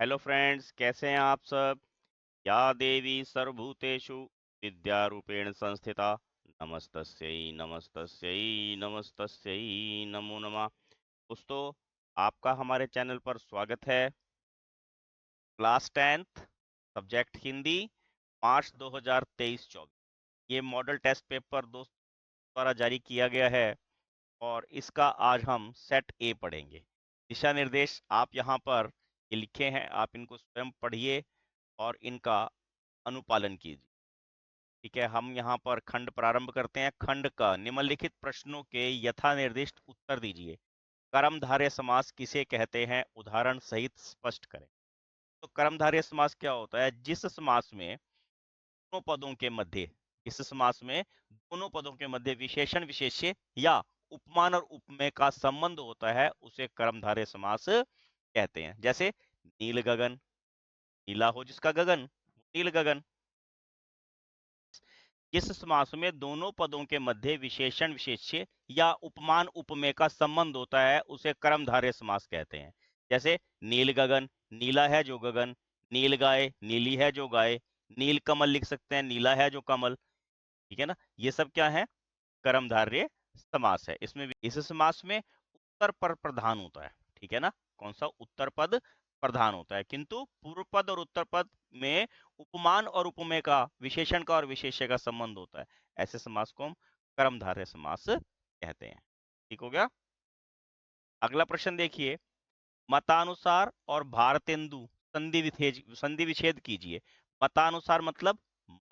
Hello friends, कैसे हैं आप सब। या देवी सर्वभूतेषु विद्यारूपेण संस्थिता नमस्तस्यै नमस्तस्यै नमस्तस्यै नमो नमः। दोस्तों, आपका हमारे चैनल पर स्वागत है। क्लास 10th सब्जेक्ट हिंदी, मार्च 2023-24 ये मॉडल टेस्ट पेपर दोस्तों द्वारा जारी किया गया है और इसका आज हम सेट ए पढ़ेंगे। दिशा निर्देश आप यहाँ पर ये लिखे हैं, आप इनको स्वयं पढ़िए और इनका अनुपालन कीजिए। ठीक है, हम यहाँ पर खंड प्रारंभ करते हैं। खंड का निम्नलिखित प्रश्नों के यथा निर्दिष्ट उत्तर दीजिए। कर्मधारय समास किसे कहते हैं, उदाहरण सहित स्पष्ट करें। तो कर्मधारय समास क्या होता है? जिस समास में दोनों पदों के मध्य इस समास में दोनों पदों के मध्य विशेषण विशेष्य या उपमान और उपमेय का संबंध होता है उसे कर्मधारय समास कहते हैं। जैसे नील गगन, नीला हो जिसका गगन, नील गगन। जिस समास में दोनों पदों के मध्य विशेषण विशेष्य या उपमान उपमेय का संबंध होता है उसे कर्मधारय समास कहते हैं। जैसे नील गगन, नीला है जो गगन, नील गाय, नीली है जो गाय, नील कमल लिख सकते हैं, नीला है जो कमल। ठीक है ना, ये सब क्या है? कर्मधारय समास है। इसमें इस समास में उत्तर पर प्रधान होता है। ठीक है ना, कौन सा? उत्तर पद प्रधान होता है, किंतु पूर्व पद और उत्तर पद में उपमान और उपमेय का, विशेषण का और विशेष्य का संबंध होता है। ऐसे समास को हम कर्मधारय समास कहते हैं। ठीक हो गया। अगला प्रश्न देखिए, मतानुसार और भारतेंदु संधि विच्छेद कीजिए। मतानुसार मतलब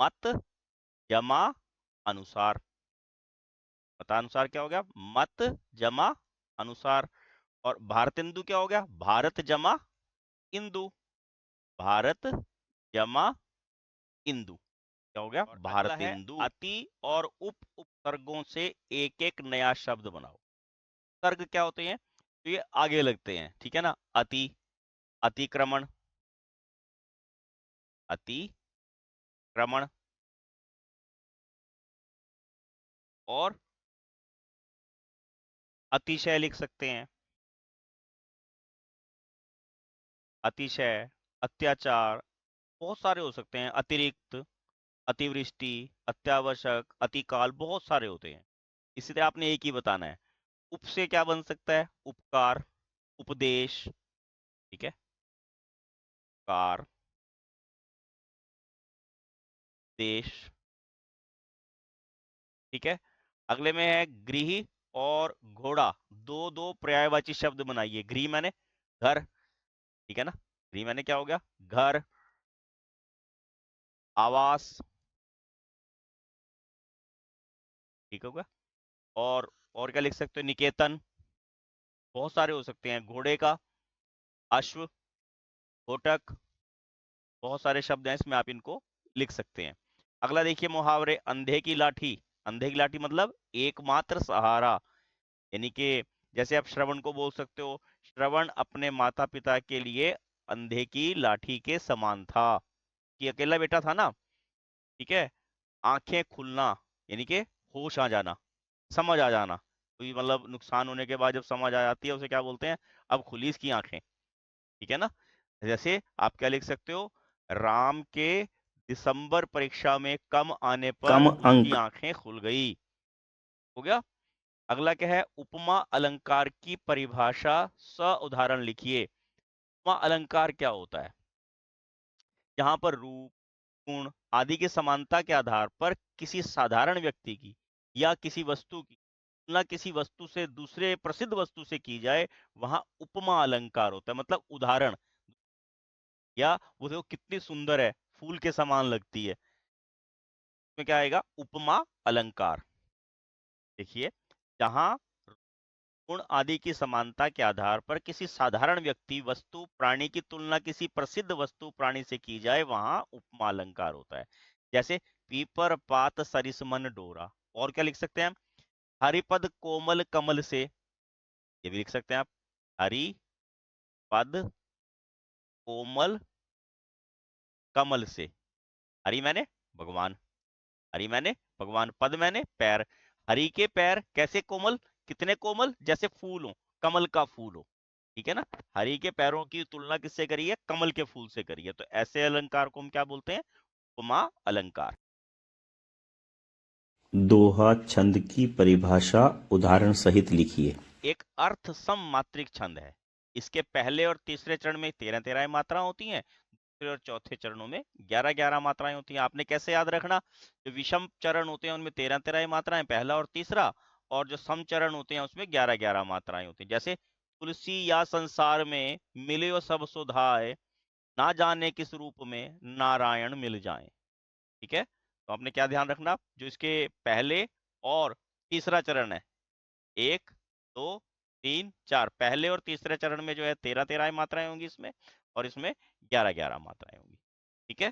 मत जमा अनुसार। मतानुसार क्या हो गया? मत जमा अनुसार। और भारतेंदु क्या हो गया? भारत जमा इंदु। भारत जमा इंदु क्या हो गया? भारतेंदु। अति और उप उपसर्गों से एक एक नया शब्द बनाओ। सर्ग क्या होते हैं? तो ये आगे लगते हैं। ठीक है ना, अति, अतिक्रमण, अतिक्रमण और अतिशय लिख सकते हैं। अतिशय, अत्याचार, बहुत सारे हो सकते हैं। अतिरिक्त, अतिवृष्टि, अत्यावश्यक, अतिकाल, बहुत सारे होते हैं। इसलिए आपने एक ही बताना है। उप से क्या बन सकता है? उपकार, उपदेश। ठीक है, कार, देश। ठीक है, अगले में है गृह और घोड़ा। दो दो पर्यायवाची शब्द बनाइए। गृह माने घर। ठीक है ना, गृह माने क्या हो गया? घर, आवास। ठीक होगा। और क्या लिख सकते हो? निकेतन। बहुत सारे हो सकते हैं। घोड़े का, अश्व, घोटक, बहुत सारे शब्द हैं इसमें, आप इनको लिख सकते हैं। अगला देखिए, मुहावरे। अंधे की लाठी। अंधे की लाठी मतलब एकमात्र सहारा। यानी कि जैसे आप श्रवण को बोल सकते हो, श्रवण अपने माता पिता के लिए अंधे की लाठी के समान था। कि अकेला बेटा था ना। ठीक है, आंखें खुलना यानी कि होश आ जाना, समझ आ जाना। कोई मतलब नुकसान होने के बाद जब समझ आ जाती है उसे क्या बोलते हैं? अब खुली इसकी आंखें। ठीक है ना, जैसे आप क्या लिख सकते हो? राम के दिसंबर परीक्षा में कम आने पर कम उसकी अंक। आंखें खुल गई। हो गया। अगला क्या है? उपमा अलंकार की परिभाषा स उदाहरण लिखिए। उपमा अलंकार क्या होता है? जहां पर रूप, गुण आदि की समानता के आधार पर किसी साधारण व्यक्ति की या किसी वस्तु की तुलना किसी वस्तु से दूसरे प्रसिद्ध वस्तु से की जाए, वहां उपमा अलंकार होता है। मतलब उदाहरण, या वो देखो कितनी सुंदर है, फूल के समान लगती है, इसमें क्या आएगा? उपमा अलंकार। देखिए, जहां गुण आदि की समानता के आधार पर किसी साधारण व्यक्ति, वस्तु, प्राणी की तुलना किसी प्रसिद्ध वस्तु, प्राणी से की जाए, वहां उपमा अलंकार होता है। जैसे पीपर पात सरिस मन डोरा। और क्या लिख सकते हैं हम? हरिपद कोमल कमल से, ये भी लिख सकते हैं आप। हरिपद कोमल कमल से। हरि मैंने भगवान, हरि मैंने भगवान, पद मैंने पैर। हरि के पैर कैसे कोमल? कितने कोमल? जैसे फूल हो, कमल का फूल हो। ठीक है ना। हरि के पैरों की तुलना किससे करी है? कमल के फूल से करी है। तो ऐसे अलंकार को हम क्या बोलते हैं? उपमा अलंकार। दोहा छंद की परिभाषा उदाहरण सहित लिखिए। एक अर्थ सम मात्रिक छंद है। इसके पहले और तीसरे चरण में 13-13 मात्राएं होती हैं, दूसरे और चौथे चरणों में 11-11 मात्राएं होती हैं। आपने कैसे याद रखना? जो विषम चरण होते हैं उनमें 13-13 मात्राएं, पहला और तीसरा, और जो सम चरण होते हैं उसमें 11-11 मात्राएं होती हैं। जैसे तुलसी या संसार में मिलियो सब सुधाए, ना जाने किस रूप में नारायण मिल जाए। ठीक है, तो आपने क्या ध्यान रखना? जो इसके पहले और तीसरा चरण है, 1, 2, 3, 4, पहले और तीसरे चरण में जो है 13-13 मात्राएं होंगी इसमें, और इसमें 11-11 मात्राएं होंगी। ठीक है,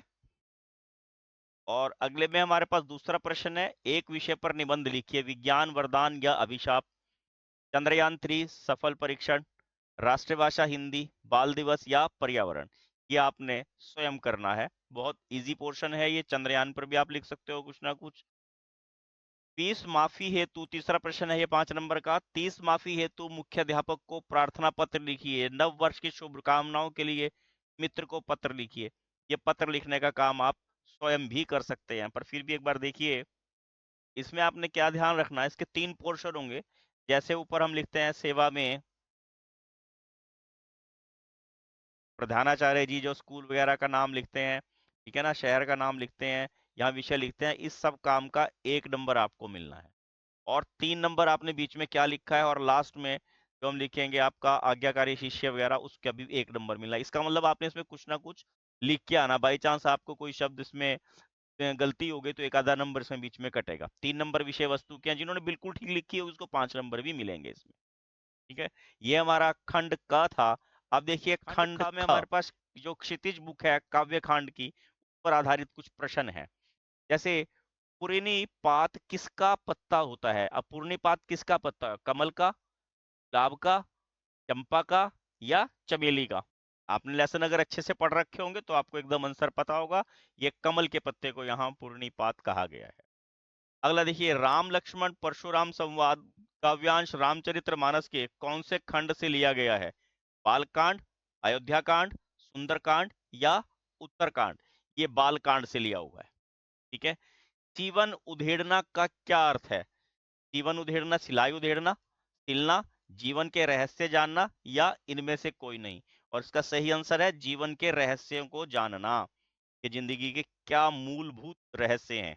और अगले में हमारे पास दूसरा प्रश्न है, एक विषय पर निबंध लिखिए, विज्ञान वरदान या अभिशाप, चंद्रयान 3 सफल परीक्षण, राष्ट्रभाषा हिंदी, बाल दिवस या पर्यावरण। ये आपने स्वयं करना है, बहुत इजी पोर्शन है ये। चंद्रयान पर भी आप लिख सकते हो कुछ ना कुछ। 30 माफी हेतु, तीसरा प्रश्न है ये 5 नंबर का, 30 माफी हेतु मुख्याध्यापक को प्रार्थना पत्र लिखिए, नव वर्ष की शुभकामनाओं के लिए मित्र को पत्र लिखिए। ये पत्र लिखने का काम आप स्वयं भी कर सकते हैं, पर फिर भी एक बार देखिए इसमें आपने क्या ध्यान रखना है। इसके 3 पोर्शन होंगे। जैसे ऊपर हम लिखते हैं सेवा में प्रधानाचार्य जी, जो स्कूल वगैरह का नाम लिखते हैं, ठीक है ना, शहर का नाम लिखते हैं, यहाँ विषय लिखते हैं, इस सब काम का 1 नंबर आपको मिलना है। और 3 नंबर आपने बीच में क्या लिखा है, और लास्ट में जो हम लिखेंगे आपका आज्ञाकारी शिष्य वगैरह, उसका भी 1 नंबर मिलना है। इसका मतलब आपने इसमें कुछ ना कुछ लिख के आना। बाई चांस आपको कोई शब्द इसमें गलती हो गई तो एक आधा नंबर इसमें बीच में कटेगा। 3 नंबर विषय वस्तु के हैं, जिन्होंने बिल्कुल ठीक लिखी है उसको 5 नंबर भी मिलेंगे इसमें। ठीक है, ये हमारा खंड क था। अब देखिए खंड खंड ख में हमारे पास जो क्षितिज बुक है काव्य कांड की, उस पर आधारित कुछ प्रश्न है। जैसे पूर्णी पात किसका पत्ता होता है? अब पूर्णी पात किसका पत्ता है? कमल का, गुलाब का, चंपा का, या चमेली का? आपने लेसन अगर अच्छे से पढ़ रखे होंगे तो आपको एकदम आंसर पता होगा। ये कमल के पत्ते को यहाँ पूर्णी पात कहा गया है। अगला देखिए, राम लक्ष्मण परशुराम संवाद काव्यांश रामचरितमानस के कौन से खंड से लिया गया है? बालकांड, अयोध्या कांड, सुंदरकांड, या उत्तरकांड? ये बालकांड से लिया हुआ है। ठीक है, जीवन उधेड़ना का क्या अर्थ है? जीवन उधेड़ना, सिलाई उधेड़ना, सिलना, जीवन के रहस्य जानना, या इनमें से कोई नहीं? और इसका सही आंसर है जीवन के रहस्यों को जानना, कि जिंदगी के क्या मूलभूत रहस्य हैं।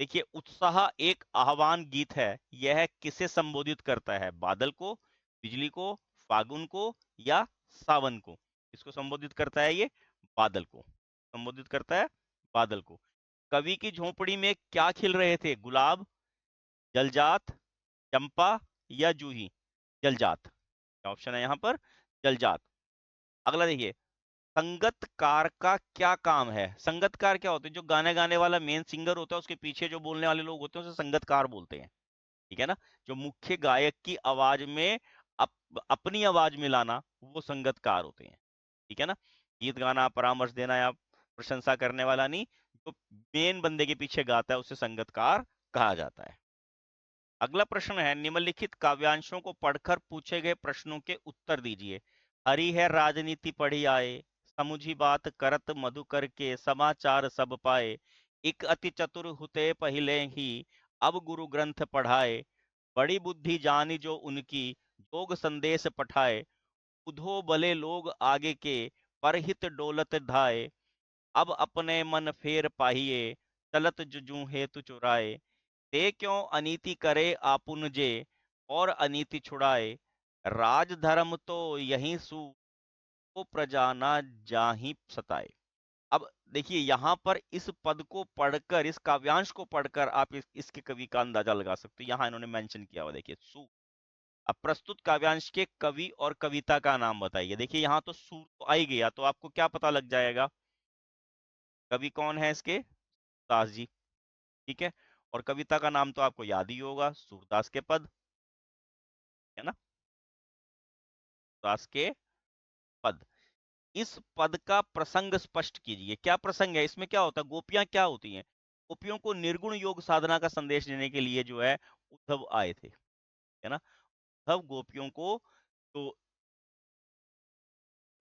देखिए, उत्साह एक आह्वान गीत है, यह किसे संबोधित करता है? बादल को, बिजली को, फागुन को, या सावन को? इसको संबोधित करता है ये? बादल को संबोधित करता है, बादल को। कवि की झोपड़ी में क्या खिल रहे थे? गुलाब, जलजात, चंपा, या जूही? जलजात, क्या ऑप्शन है यहाँ पर? जलजात। अगला देखिए, संगतकार का क्या काम है? संगतकार क्या होते हैं? जो गाने गाने वाला मेन सिंगर होता है, उसके पीछे जो बोलने वाले लोग होते हैं उसे संगतकार बोलते हैं। ठीक है ना, जो मुख्य गायक की आवाज में अपनी आवाज मिलाना, वो संगतकार होते हैं। ठीक है ना, गीत गाना, परामर्श देना या प्रशंसा करने वाला नहीं, जो मेन बंदे के पीछे गाता है उसे संगतकार कहा जाता है। अगला प्रश्न है, निम्नलिखित काव्यांशों को पढ़कर पूछे गए प्रश्नों के उत्तर दीजिए। हरि है राजनीति पढ़ी आए, समुझी बात करत मधुकर के, समाचार सब पाए, एक अति चतुर हुते पहले ही, अब गुरु ग्रंथ पढ़ाए, बड़ी बुद्धि जानी जो उनकी, जोग संदेश पठाए, उधो भले लोग आगे के, परहित डोलत धाए, अब अपने मन फेर पाहिए, चलत जुजू हेतु चुराए, ते क्यों अनीति करे आपुन जे, और अनीति छुड़ाए, राज धर्म तो यही सु, को प्रजा ना जाहि सताए। अब देखिए यहाँ पर इस पद को पढ़कर, इस काव्यांश को पढ़कर आप इसके कवि का अंदाजा लगा सकते हो। यहाँ इन्होंने मेंशन किया हुआ, देखिए सु। अब प्रस्तुत काव्यांश के कवि और कविता का नाम बताइए। देखिए यहाँ तो सु तो आ ही गया, तो आपको क्या पता लग जाएगा कवि कौन है इसके? दास जी। ठीक है, और कविता का नाम तो आपको याद ही होगा, सूरदास के पद, है ना, दास के पद। इस पद का प्रसंग स्पष्ट कीजिए। क्या प्रसंग है? इसमें क्या होता है? गोपियां क्या होती हैं? गोपियों को निर्गुण योग साधना का संदेश देने के लिए जो है उद्धव आए थे, है ना। उद्धव गोपियों को तो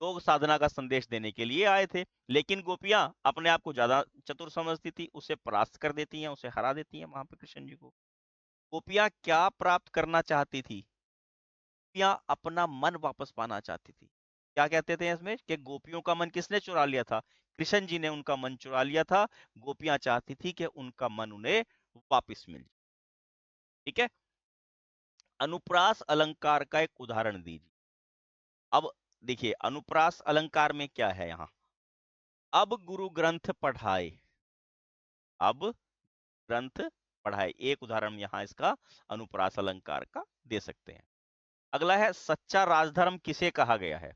योग साधना का संदेश देने के लिए आए थे, लेकिन गोपियां अपने आप को ज्यादा चतुर समझती थी, उसे परास्त कर देती हैं, उसे हरा देती हैं वहां पे कृष्ण जी को। गोपियां क्या प्राप्त करना चाहती थी? गोपियां अपना मन वापस पाना चाहती थी। क्या कहते थे इसमें कि गोपियों का मन किसने चुरा लिया था? कृष्ण जी ने उनका मन चुरा लिया था। गोपियां चाहती थी कि उनका मन उन्हें वापस मिल जाए। ठीक है। अनुप्रास अलंकार का एक उदाहरण दीजिए। अब देखिए, अनुप्रास अलंकार में क्या है यहाँ? अब गुरु ग्रंथ पढ़ाए, अब ग्रंथ पढ़ाए, एक उदाहरण यहाँ इसका अनुप्रास अलंकार का दे सकते हैं। अगला है, सच्चा राजधर्म किसे कहा गया है?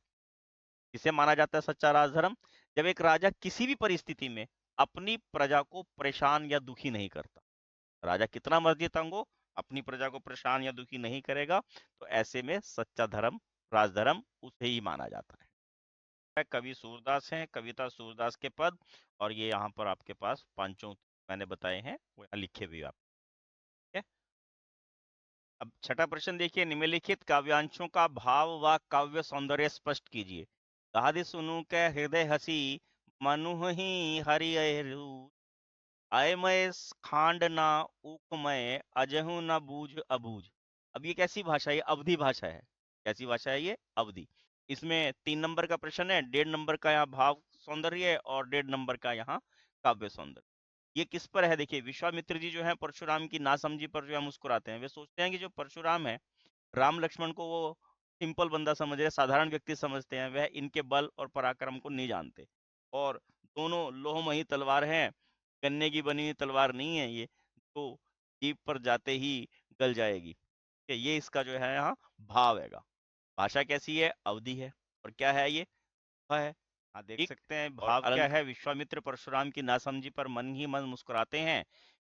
किसे माना जाता है सच्चा राजधर्म? जब एक राजा किसी भी परिस्थिति में अपनी प्रजा को परेशान या दुखी नहीं करता। राजा कितना मर्जी तंग हो, अपनी प्रजा को परेशान या दुखी नहीं करेगा, तो ऐसे में सच्चा धर्म, राजधर्म उसे ही माना जाता है। कवि सूरदास हैं, कविता सूरदास के पद, और ये यहाँ पर आपके पास पांचों मैंने बताए हैं, वो यहाँ लिखे भी आप। ठीक है। अब छठा प्रश्न देखिए, निम्नलिखित काव्यांशों का भाव व काव्य सौंदर्य स्पष्ट कीजिए। गादि सुनु के हृदय हसी, मनु ही हरि अयमय खांड ना उकमय, अजहु न बूझ अबूझ। अब ये कैसी भाषा है? अवधि भाषा है। कैसी भाषा है ये? अवधि। इसमें 3 नंबर का प्रश्न है, 1.5 नंबर का यहाँ भाव सौंदर्य है और 1.5 नंबर का यहाँ काव्य सौंदर्य। ये किस पर है? देखिए, विश्वामित्र जी जो है परशुराम की नासमझी पर जो है मुस्कुराते हैं। वे सोचते हैं कि जो परशुराम है, राम लक्ष्मण को वो सिंपल बंदा समझ रहे, साधारण व्यक्ति समझते हैं, वह इनके बल और पराक्रम को नहीं जानते, और दोनों लोहमयी तलवार हैं, गन्ने की बनी हुई तलवार नहीं है ये, तो जीभ पर जाते ही गल जाएगी। कि ये इसका जो है यहाँ भाव हैगा। भाषा कैसी है? अवधि है। और क्या है ये? है। हाँ, देख सकते हैं भाव क्या है। विश्वामित्र परशुराम की नासमझी पर मन ही मन मुस्कुराते हैं।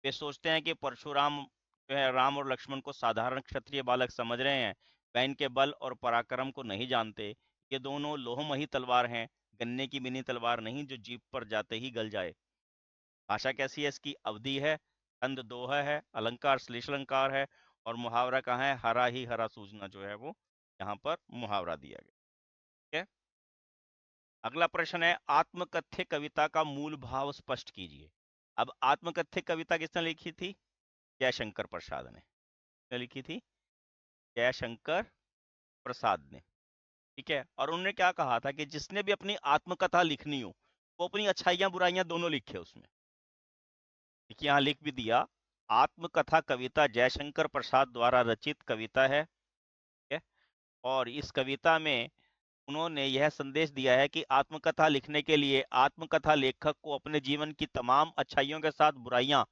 वे सोचते हैं कि परशुराम जो है राम और लक्ष्मण को साधारण क्षत्रिय बालक समझ रहे हैं, वह इनके बल और पराक्रम को नहीं जानते। ये दोनों लोहमयी तलवार हैं, गन्ने की बिनी तलवार नहीं जो जीभ पर जाते ही गल जाए। भाषा कैसी है इसकी? अवधि है, छंद दोहा है, अलंकार श्लेष अलंकार है, और मुहावरा कहाँ है? हरा ही हरा सूझना जो है वो यहाँ पर मुहावरा दिया गया। ठीक है। अगला प्रश्न है, आत्मकथ्य कविता का मूल भाव स्पष्ट कीजिए। अब आत्मकथ्य कविता किसने लिखी थी? जयशंकर प्रसाद ने। किसने लिखी थी? जयशंकर प्रसाद ने। ठीक है। और उन्होंने क्या कहा था कि जिसने भी अपनी आत्मकथा लिखनी हो, वो अपनी अच्छाइयां बुराइयां दोनों लिखे उसमें। देखिए, यहाँ लिख भी दिया, आत्मकथा कविता जयशंकर प्रसाद द्वारा रचित कविता है। ठीक है। और इस कविता में उन्होंने यह संदेश दिया है कि आत्मकथा लिखने के लिए आत्मकथा लेखक को अपने जीवन की तमाम अच्छाइयों के साथ बुराइयां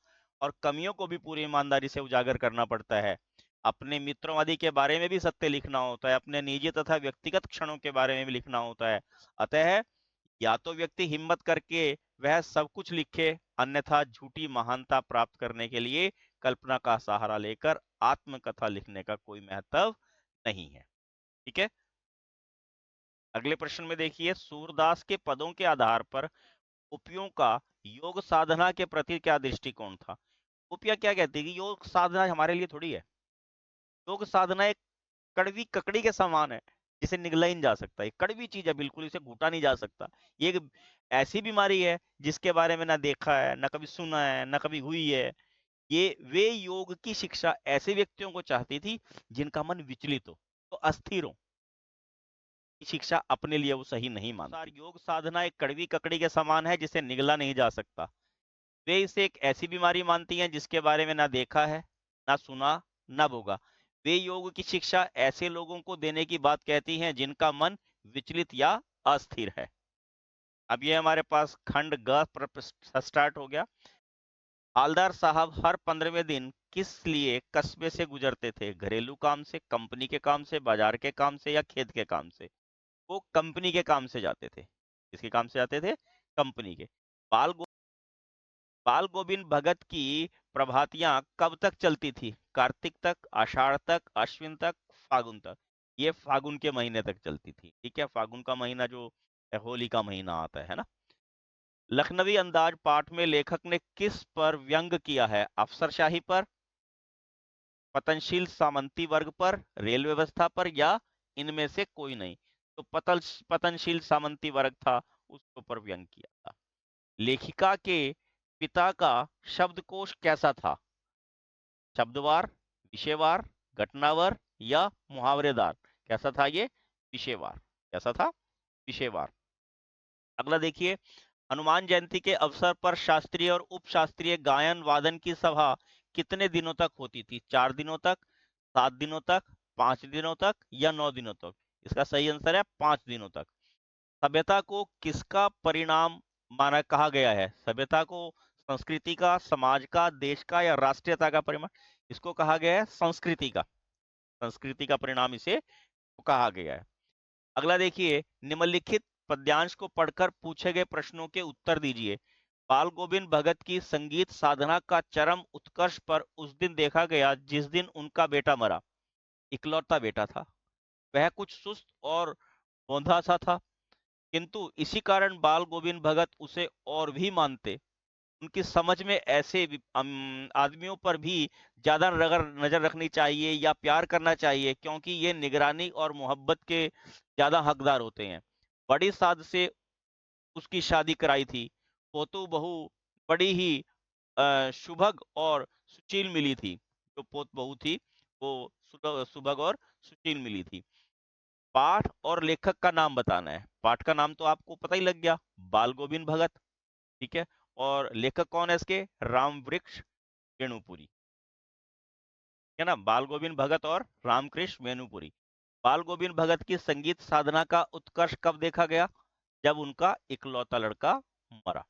और कमियों को भी पूरी ईमानदारी से उजागर करना पड़ता है। अपने मित्रों आदि के बारे में भी सत्य लिखना होता है, अपने निजी तथा व्यक्तिगत क्षणों के बारे में भी लिखना होता है। अतः या तो व्यक्ति हिम्मत करके वह सब कुछ लिखे, अन्यथा झूठी महानता प्राप्त करने के लिए कल्पना का सहारा लेकर आत्मकथा लिखने का कोई महत्व नहीं है। ठीक है। अगले प्रश्न में देखिए, सूरदास के पदों के आधार पर गोपियों का योग साधना के प्रति क्या दृष्टिकोण था? गोपियां क्या कहती है कि योग साधना हमारे लिए थोड़ी है। योग साधना एक कड़वी ककड़ी के समान है, जिसे निगला ही नहीं जा सकता। ये कड़वी चीज है, बिल्कुल इसे घुटा नहीं जा सकता। ये एक ऐसी बीमारी है जिसके बारे में ना देखा है, ना कभी सुना है, ना कभी हुई है। ये वे योग की शिक्षा ऐसे व्यक्तियों को चाहती थी जिनका मन विचलित हो, तो अस्थिर हो, शिक्षा अपने लिए वो सही नहीं मानती। योग साधना एक कड़वी ककड़ी के समान है जिसे निगला नहीं जा सकता। वे इसे एक ऐसी बीमारी मानती हैं जिसके बारे में ना देखा है, ना सुना, ना भोगा। वे योग की शिक्षा ऐसे लोगों को देने की बात कहती हैं जिनका मन विचलित या अस्थिर है। अब ये हमारे पास खंड ग स्टार्ट हो गया। हालदार साहब हर 15वें दिन किस लिए कस्बे से गुजरते थे? घरेलू काम से, कंपनी के काम से, बाजार के काम से, या खेत के काम से? वो कंपनी के काम से जाते थे। किसके काम से जाते थे? कंपनी के। बाल बाल गोविंद भगत की प्रभातियां कब तक चलती थी? कार्तिक तक, आषाढ़ तक, अश्विन तक, फागुन तक। ये फागुन के महीने तक चलती थी। ठीक है। फागुन का महीना जो होली का महीना आता है ना। लखनवी अंदाज पाठ में लेखक ने किस पर व्यंग किया है? अफसरशाही पर, पतनशील सामंती वर्ग पर, रेल व्यवस्था पर, या इनमें से कोई नहीं? तो पतनशील सामंती वर्ग था, उसके ऊपर व्यंग किया था। लेखिका के पिता का शब्दकोश कैसा था? शब्दवार, विषयवार, घटनावार या मुहावरेदार? कैसा था ये? विषयवार। कैसा था? विषयवार। अगला देखिए, हनुमान जयंती के अवसर पर शास्त्रीय और उपशास्त्रीय गायन वादन की सभा कितने दिनों तक होती थी? 4 दिनों तक, 7 दिनों तक, 5 दिनों तक या 9 दिनों तक? इसका सही आंसर है 5 दिनों तक। सभ्यता को किसका परिणाम माना कहा गया है? सभ्यता को संस्कृति का, समाज का, देश का या राष्ट्रीयता का परिणाम? इसको कहा गया है संस्कृति का। संस्कृति का परिणाम इसे कहा गया है। अगला देखिए, निम्नलिखित पद्यांश को पढ़कर पूछे गए प्रश्नों के उत्तर दीजिए। बाल गोविंद भगत की संगीत साधना का चरम उत्कर्ष पर उस दिन देखा गया जिस दिन उनका बेटा मरा। इकलौता बेटा था, वह कुछ सुस्त और बौंधा सा था, किंतु इसी कारण बाल गोविंद भगत उसे और भी मानते। उनकी समझ में ऐसे आदमियों पर भी ज्यादा नजर रखनी चाहिए या प्यार करना चाहिए, क्योंकि ये निगरानी और मोहब्बत के ज्यादा हकदार होते हैं। बड़ी साध से उसकी शादी कराई थी। पोतू बहू बड़ी ही सुभग और सुशील मिली थी। जो पोत बहू थी वो सुभग और सुशील मिली थी। पाठ और लेखक का नाम बताना है। पाठ का नाम तो आपको पता ही लग गया, बाल गोविंद भगत। ठीक है, और लेखक कौन है इसके? राम वृक्ष वेणुपुरी, है ना, बाल गोविंद भगत और रामकृष्ण वेणुपुरी। बाल गोविंद भगत की संगीत साधना का उत्कर्ष कब देखा गया? जब उनका इकलौता लड़का मरा।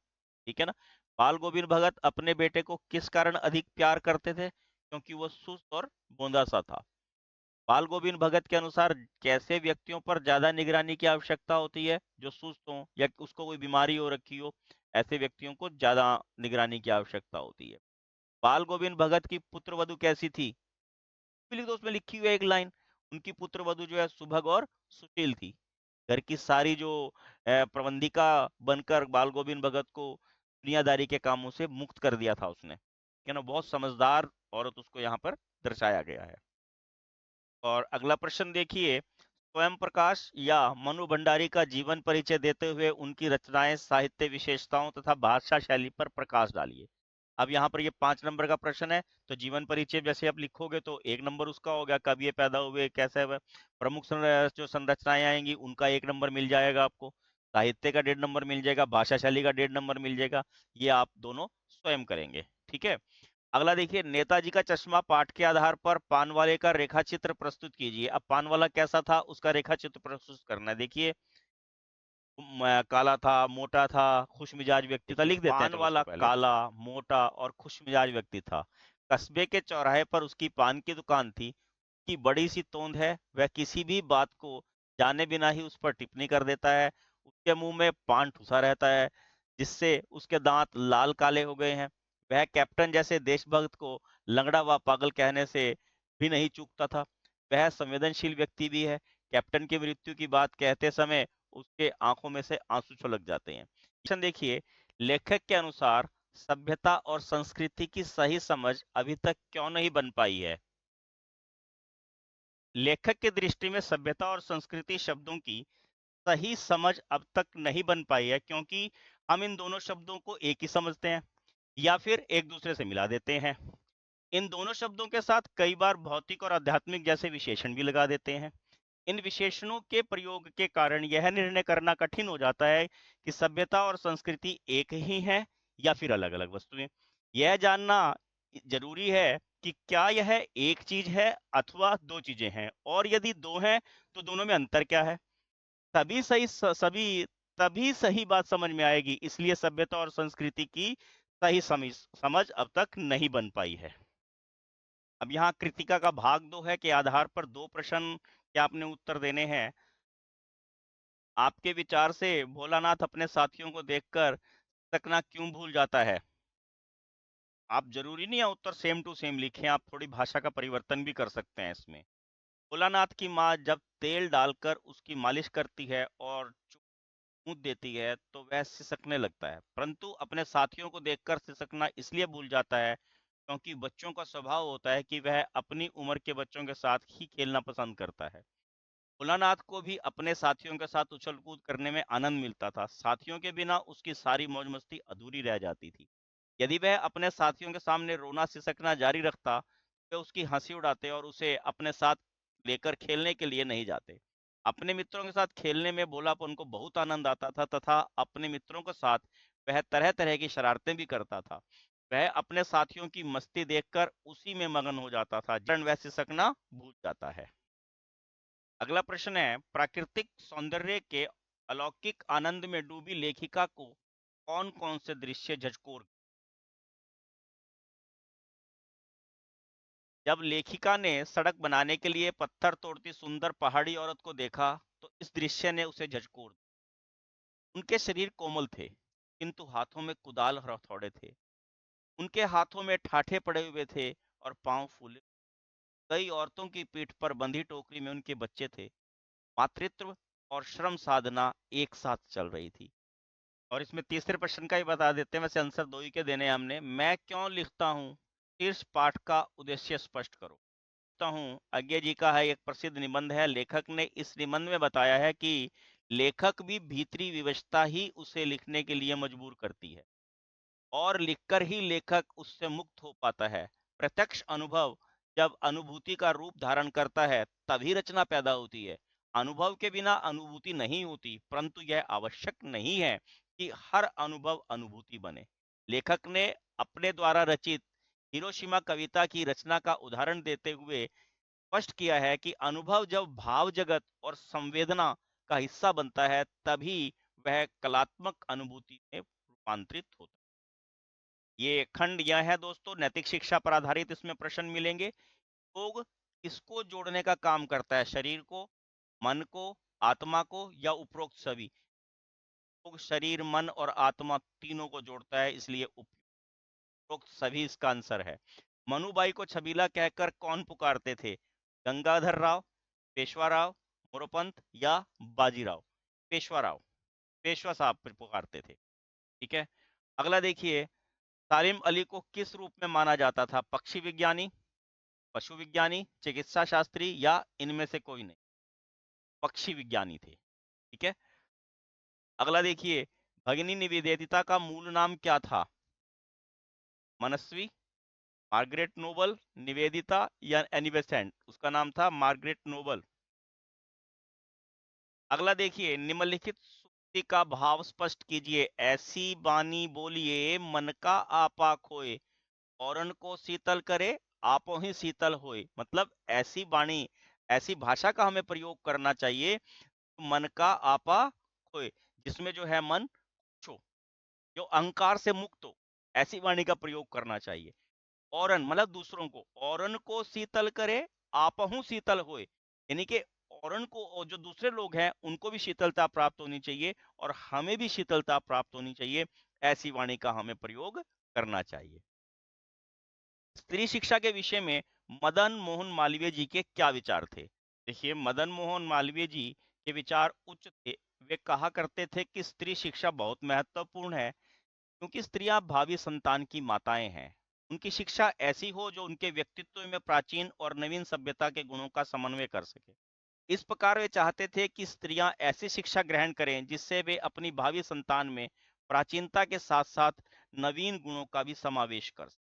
ठीक है ना। बाल गोविंद भगत अपने बेटे को किस कारण अधिक प्यार करते थे? क्योंकि वो सुस्त और बूंदा सा था। बाल गोविंद भगत के अनुसार कैसे व्यक्तियों पर ज्यादा निगरानी की आवश्यकता होती है? जो सुस्त हो या उसको कोई बीमारी हो रखी हो, ऐसे व्यक्तियों को ज्यादा निगरानी की आवश्यकता होती है। बाल गोविंद भगत की पुत्रवधु कैसी थी? लिख दो, उसमें लिखी हुई है एक लाइन। उनकी पुत्रवधु जो है सुभग और सुशील थी। घर की सारी जो प्रबंधिका बनकर बाल गोविंद भगत को दुनियादारी के कामों से मुक्त कर दिया था उसने। है ना, बहुत समझदार औरत उसको यहाँ पर दर्शाया गया है। और अगला प्रश्न देखिए, स्वयं प्रकाश या मनु भंडारी का जीवन परिचय देते हुए उनकी रचनाएं, साहित्य विशेषताओं तथा भाषा शैली पर प्रकाश डालिए। अब यहाँ पर ये 5 नंबर का प्रश्न है, तो जीवन परिचय जैसे आप लिखोगे तो 1 नंबर उसका हो गया, कब ये पैदा हुए, कैसे हुए। प्रमुख जो संरचनाएं आएंगी उनका 1 नंबर मिल जाएगा आपको। साहित्य का 1.5 नंबर मिल जाएगा, भाषा शैली का 1.5 नंबर मिल जाएगा। ये आप दोनों स्वयं करेंगे। ठीक है। अगला देखिए, नेताजी का चश्मा पाठ के आधार पर पानवाले का रेखा चित्र प्रस्तुत कीजिए। अब पानवाला कैसा था उसका रेखा चित्र प्रस्तुत करना है। देखिए, काला था, मोटा था, खुशमिजाज व्यक्ति था। लिख देते हैं, पान वाला काला, मोटा और खुशमिजाज व्यक्ति था। कस्बे के चौराहे पर उसकी पान की दुकान थी। की बड़ी सी तोंद है, वह किसी भी बात को जाने बिना ही उस पर टिप्पणी कर देता है। उसके मुंह में पान ठुसा रहता है, जिससे उसके दांत लाल काले हो गए हैं। वह कैप्टन जैसे देशभक्त को लंगड़ा व पागल कहने से भी नहीं चूकता था। वह संवेदनशील व्यक्ति भी है। कैप्टन की मृत्यु की बात कहते समय उसके आंखों में से आंसू छलक जाते हैं। क्वेश्चन देखिए, लेखक के अनुसार सभ्यता और संस्कृति की सही समझ अभी तक क्यों नहीं बन पाई है? लेखक की दृष्टि में सभ्यता और संस्कृति शब्दों की सही समझ अब तक नहीं बन पाई है, क्योंकि हम इन दोनों शब्दों को एक ही समझते हैं या फिर एक दूसरे से मिला देते हैं। इन दोनों शब्दों के साथ कई बार भौतिक और आध्यात्मिक जैसे विशेषण भी लगा देते हैं। इन विशेषणों के प्रयोग के कारण यह निर्णय करना कठिन हो जाता है कि सभ्यता और संस्कृति एक ही है या फिर अलग-अलग वस्तुएं। यह जानना जरूरी है कि क्या यह एक चीज है अथवा दो चीजें हैं, और यदि दो हैं तो दोनों में अंतर क्या है। तभी सही सभी तभी सही बात समझ में आएगी। इसलिए सभ्यता और संस्कृति की सही समझ अब तक नहीं बन पाई है। अब यहाँ कृतिका का भाग 2 है के आधार पर 2 प्रश्न के आपने उत्तर देने हैं। आपके विचार से भोलानाथ अपने साथियों को देखकर सकना क्यों भूल जाता है? आप जरूरी नहीं है उत्तर सेम टू सेम लिखें, आप थोड़ी भाषा का परिवर्तन भी कर सकते हैं इसमें। भोलानाथ की माँ जब तेल डालकर उसकी मालिश करती है और चूत देती है तो वह सिसकने लगता है, परंतु अपने साथियों को देखकर सिसकना इसलिए भूल जाता है क्योंकि बच्चों का स्वभाव होता है कि वह अपनी उम्र के बच्चों के साथ ही खेलना पसंद करता है। भोलानाथ को भी अपने साथियों के साथ उछल कूद करने में आनंद मिलता था। साथियों के बिना उसकी सारी मौज मस्ती अधूरी रह जाती थी। यदि वह अपने साथियों के सामने रोना सिसकना जारी रखता, वे उसकी हंसी उड़ाते और उसे अपने साथ लेकर खेलने के लिए नहीं जाते। अपने मित्रों के साथ खेलने में भोलापन को बहुत आनंद आता था तथा अपने मित्रों के साथ वह तरह तरह की शरारतें भी करता था। वह अपने साथियों की मस्ती देखकर उसी में मगन हो जाता था, जन वह सिसकना भूल जाता है। अगला प्रश्न है, प्राकृतिक सौंदर्य के अलौकिक आनंद में डूबी लेखिका को कौन कौन से दृश्य झकझोर। जब लेखिका ने सड़क बनाने के लिए पत्थर तोड़ती सुंदर पहाड़ी औरत को देखा तो इस दृश्य ने उसे झकझोर दिया। उनके शरीर कोमल थे, किंतु हाथों में कुदाल और हथौड़े थे। उनके हाथों में ठाठे पड़े हुए थे और पांव फूले। कई औरतों की पीठ पर बंधी टोकरी में उनके बच्चे थे। मातृत्व और श्रम साधना एक साथ चल रही थी। और इसमें तीसरे प्रश्न का ही बता देते हैं, वैसे आंसर दो ही के देने हैं हमने। मैं क्यों लिखता हूँ, शीर्ष पाठ का उद्देश्य स्पष्ट करो। लिखता हूँ अज्ञे जी का है, एक प्रसिद्ध निबंध है। लेखक ने इस निबंध में बताया है कि लेखक भी भीतरी विवशता ही उसे लिखने के लिए मजबूर करती है और लिखकर ही लेखक उससे मुक्त हो पाता है। प्रत्यक्ष अनुभव जब अनुभूति का रूप धारण करता है तभी रचना पैदा होती है। अनुभव के बिना अनुभूति नहीं होती, परंतु यह आवश्यक नहीं है कि हर अनुभव अनुभूति बने। लेखक ने अपने द्वारा रचित हिरोशिमा कविता की रचना का उदाहरण देते हुए स्पष्ट किया है कि अनुभव जब भाव जगत और संवेदना का हिस्सा बनता है तभी वह कलात्मक अनुभूति में रूपांतरित होता है। ये खंड यह है दोस्तों, नैतिक शिक्षा पर आधारित इसमें प्रश्न मिलेंगे। योग किसको जोड़ने का काम करता है, शरीर को, मन को, आत्मा को या उपरोक्त सभी। योग शरीर मन और आत्मा तीनों को जोड़ता है, इसलिए उपरोक्त सभी इसका आंसर है। मनुबाई को छबीला कहकर कौन पुकारते थे, गंगाधर राव, पेशवा राव, मोरोपंत या बाजीराव। पेशवा राव, पेशवा साहब पुकारते थे। ठीक है, अगला देखिए, सालिम अली को किस रूप में माना जाता था, पक्षी विज्ञानी, पशु विज्ञानी, चिकित्सा शास्त्री या इनमें से कोई नहीं। पक्षी विज्ञानी थे। ठीक है, अगला देखिए, भगिनी निवेदिता का मूल नाम क्या था, मनस्वी, मार्गरेट नोबल, निवेदिता या एनी बेसेंट। उसका नाम था मार्गरेट नोबल। अगला देखिए, निम्नलिखित सूक्ति का भाव स्पष्ट कीजिए। ऐसी बानी बोलिए मन का आपा खोए, औरन को शीतल करे आपो ही शीतल होए। मतलब ऐसी वाणी, ऐसी भाषा का हमें प्रयोग करना चाहिए मन का आपा खोए, जिसमें जो है मन छो, जो अहंकार से मुक्त हो, ऐसी वाणी का प्रयोग करना चाहिए। औरन मतलब दूसरों को, औरन को शीतल करे आपहु शीतल होए, यानी कि औरन को और जो दूसरे लोग हैं उनको भी शीतलता प्राप्त होनी चाहिए और हमें भी शीतलता प्राप्त होनी चाहिए। ऐसी वाणी का हमें प्रयोग करना चाहिए। स्त्री शिक्षा के विषय में मदन मोहन मालवीय जी के क्या विचार थे। देखिए, मदन मोहन मालवीय जी के विचार उच्च थे। वे कहा करते थे कि स्त्री शिक्षा बहुत महत्वपूर्ण है क्योंकि स्त्रियां भावी संतान की माताएं हैं। उनकी शिक्षा ऐसी हो जो उनके व्यक्तित्व में प्राचीन और नवीन सभ्यता के गुणों का समन्वय कर सके। इस प्रकार वे चाहते थे कि स्त्रियां ऐसी शिक्षा ग्रहण करें जिससे वे अपनी भावी संतान में प्राचीनता के साथ साथ नवीन गुणों का भी समावेश कर सकें।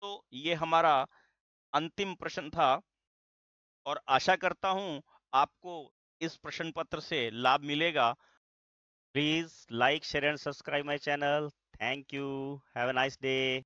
तो ये हमारा अंतिम प्रश्न था और आशा करता हूं आपको इस प्रश्न पत्र से लाभ मिलेगा। Please like share and subscribe my channel. Thank you, have a nice day.